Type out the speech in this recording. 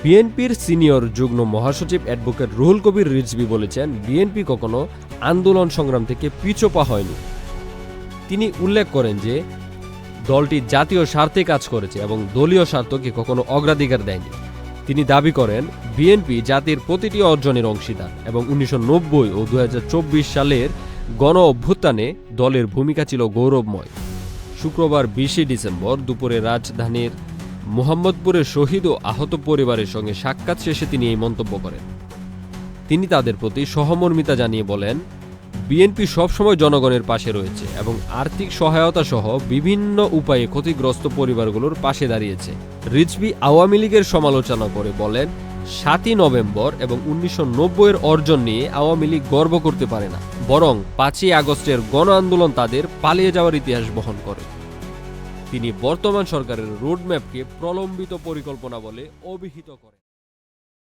বিএনপির সিনিয়র যুগ্ম মহাসচিব অ্যাডভোকেট রুহুল কবির রিজভী বলেছেন, বিএনপি কখনো আন্দোলন সংগ্রাম থেকে পিছপা হয়নি। তিনি উল্লেখ করেন যে দলটি জাতীয় স্বার্থে কাজ করেছে এবং দলীয় স্বার্থকে কখনো অগ্রাধিকার দেয়নি। তিনি দাবি করেন, বিএনপি জাতির প্রতিটি অর্জনের অংশীদার এবং 1990 ও 2024 সালের গণ অভ্যুত্থানে দলের ভূমিকা ছিল গৌরবময়। শুক্রবার 20 ডিসেম্বর দুপুরে রাজধানীর মোহাম্মদপুরের শহীদ ও আহত পরিবারের সঙ্গে সাক্ষাৎ শেষে তিনি এই মন্তব্য করেন। তিনি তাদের প্রতি সহমর্মিতা জানিয়ে বলেন, বিএনপি সবসময় জনগণের পাশে রয়েছে এবং আর্থিক সহায়তা সহ বিভিন্ন উপায়ে ক্ষতিগ্রস্ত পরিবারগুলোর পাশে দাঁড়িয়েছে। রিজভী আওয়ামী লীগের সমালোচনা করে বলেন, 7ই নভেম্বর এবং 1990-এর অর্জন নিয়ে আওয়ামী লীগ গর্ব করতে পারে না, বরং 5ই আগস্টের গণ আন্দোলন তাদের পালিয়ে যাওয়ার ইতিহাস বহন করে। তিনি বর্তমান সরকারের রোডম্যাপকে প্রলম্বিত পরিকল্পনা বলে অভিহিত করেন।